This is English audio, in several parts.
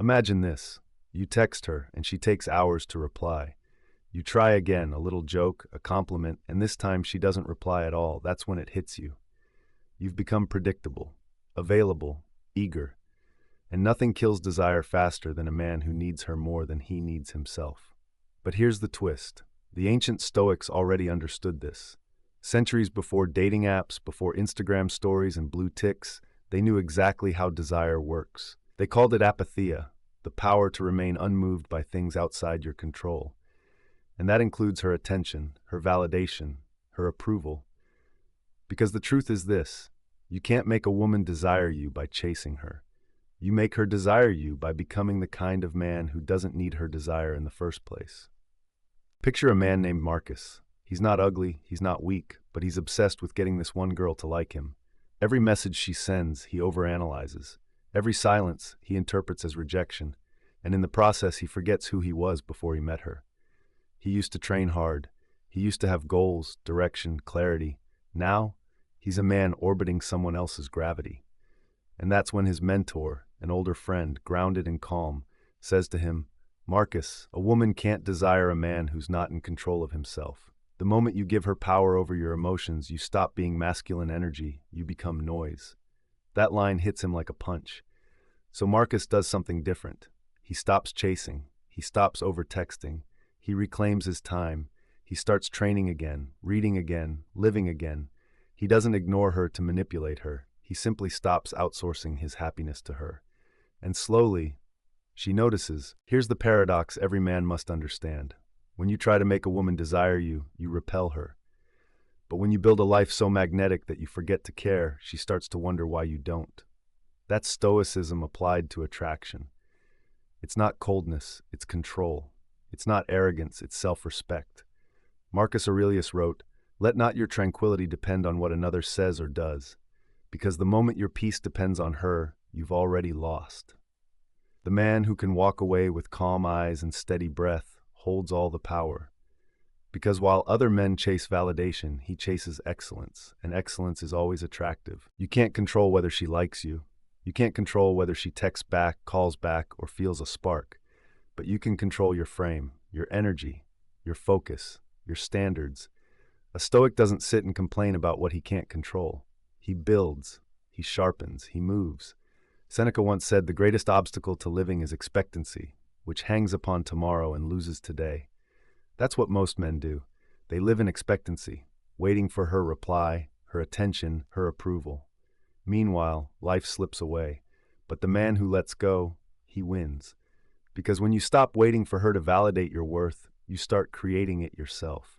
Imagine this. You text her, and she takes hours to reply. You try again, a little joke, a compliment, and this time she doesn't reply at all. That's when it hits you. You've become predictable, available, eager, and nothing kills desire faster than a man who needs her more than he needs himself. But here's the twist. The ancient Stoics already understood this. Centuries before dating apps, before Instagram stories and blue ticks, they knew exactly how desire works. They called it apatheia, the power to remain unmoved by things outside your control. And that includes her attention, her validation, her approval. Because the truth is this, you can't make a woman desire you by chasing her. You make her desire you by becoming the kind of man who doesn't need her desire in the first place. Picture a man named Marcus. He's not ugly, he's not weak, but he's obsessed with getting this one girl to like him. Every message she sends, he overanalyzes. Every silence, he interprets as rejection. And in the process, he forgets who he was before he met her. He used to train hard. He used to have goals, direction, clarity. Now, he's a man orbiting someone else's gravity. And that's when his mentor, an older friend, grounded and calm, says to him, "Marcus, a woman can't desire a man who's not in control of himself. The moment you give her power over your emotions, you stop being masculine energy, you become noise." That line hits him like a punch. So Marcus does something different. He stops chasing. He stops over-texting. He reclaims his time. He starts training again, reading again, living again. He doesn't ignore her to manipulate her. He simply stops outsourcing his happiness to her. And slowly, she notices. Here's the paradox every man must understand. When you try to make a woman desire you, you repel her. But when you build a life so magnetic that you forget to care, she starts to wonder why you don't. That's Stoicism applied to attraction. It's not coldness, it's control. It's not arrogance, it's self-respect. Marcus Aurelius wrote, "Let not your tranquility depend on what another says or does, because the moment your peace depends on her, you've already lost." The man who can walk away with calm eyes and steady breath holds all the power. Because while other men chase validation, he chases excellence, and excellence is always attractive. You can't control whether she likes you. You can't control whether she texts back, calls back, or feels a spark. But you can control your frame, your energy, your focus, your standards. A Stoic doesn't sit and complain about what he can't control. He builds, he sharpens, he moves. Seneca once said, "The greatest obstacle to living is expectancy, which hangs upon tomorrow and loses today." That's what most men do. They live in expectancy, waiting for her reply, her attention, her approval. Meanwhile, life slips away. But the man who lets go, he wins. Because when you stop waiting for her to validate your worth, you start creating it yourself.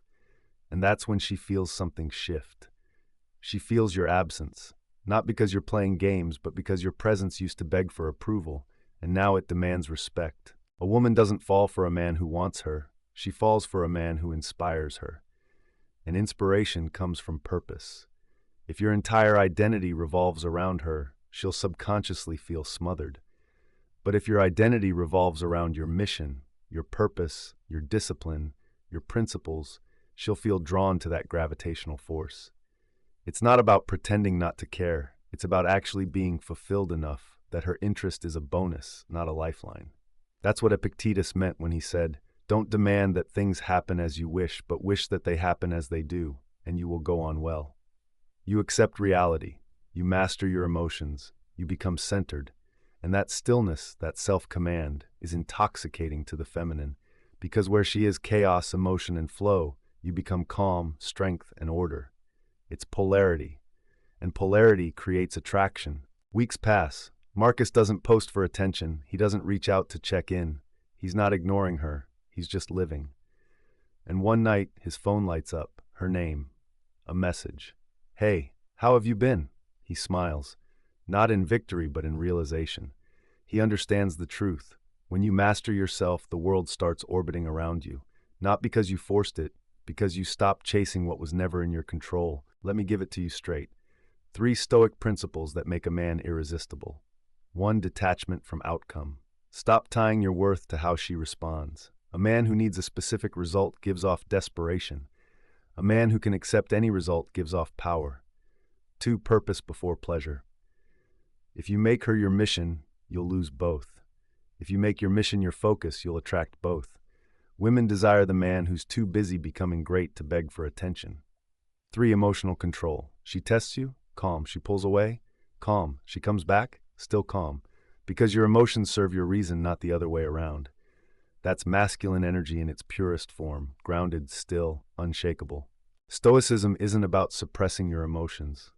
And that's when she feels something shift. She feels your absence, not because you're playing games, but because your presence used to beg for approval, and now it demands respect. A woman doesn't fall for a man who wants her. She falls for a man who inspires her. And inspiration comes from purpose. If your entire identity revolves around her, she'll subconsciously feel smothered. But if your identity revolves around your mission, your purpose, your discipline, your principles, she'll feel drawn to that gravitational force. It's not about pretending not to care. It's about actually being fulfilled enough that her interest is a bonus, not a lifeline. That's what Epictetus meant when he said, "Don't demand that things happen as you wish, but wish that they happen as they do, and you will go on well." You accept reality. You master your emotions. You become centered. And that stillness, that self-command, is intoxicating to the feminine, because where she is chaos, emotion, and flow, you become calm, strength, and order. It's polarity. And polarity creates attraction. Weeks pass. Marcus doesn't post for attention. He doesn't reach out to check in. He's not ignoring her. He's just living. And one night, his phone lights up. Her name. A message. "Hey, how have you been?" He smiles. Not in victory, but in realization. He understands the truth. When you master yourself, the world starts orbiting around you. Not because you forced it, because you stopped chasing what was never in your control. Let me give it to you straight. 3 Stoic principles that make a man irresistible. 1. Detachment from outcome. Stop tying your worth to how she responds. A man who needs a specific result gives off desperation. A man who can accept any result gives off power. 2. Purpose before pleasure. If you make her your mission, you'll lose both. If you make your mission your focus, you'll attract both. Women desire the man who's too busy becoming great to beg for attention. 3. Emotional control. She tests you? Calm. She pulls away? Calm. She comes back? Still calm. Because your emotions serve your reason, not the other way around. That's masculine energy in its purest form, grounded, still, unshakable. Stoicism isn't about suppressing your emotions.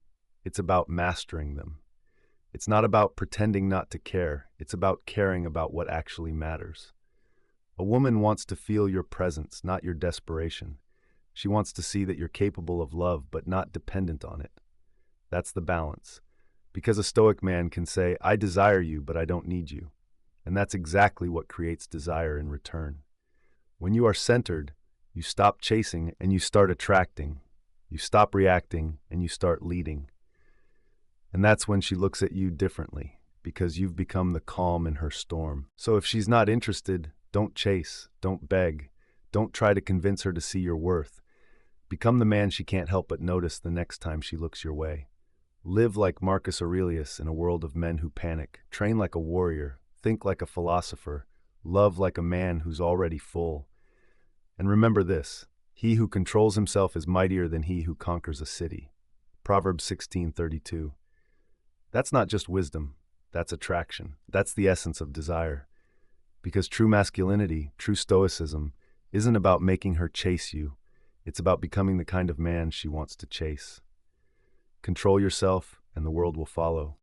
It's about mastering them. It's not about pretending not to care. It's about caring about what actually matters. A woman wants to feel your presence, not your desperation. She wants to see that you're capable of love, but not dependent on it. That's the balance. Because a Stoic man can say, I desire you, but I don't need you. And that's exactly what creates desire in return. When you are centered, you stop chasing and you start attracting. You stop reacting and you start leading. And that's when she looks at you differently, because you've become the calm in her storm. So if she's not interested, don't chase, don't beg, don't try to convince her to see your worth. Become the man she can't help but notice the next time she looks your way. Live like Marcus Aurelius in a world of men who panic. Train like a warrior. Think like a philosopher. Love like a man who's already full. And remember this, he who controls himself is mightier than he who conquers a city. Proverbs 16:32. That's not just wisdom, that's attraction. That's the essence of desire. Because true masculinity, true stoicism, isn't about making her chase you. It's about becoming the kind of man she wants to chase. Control yourself, and the world will follow.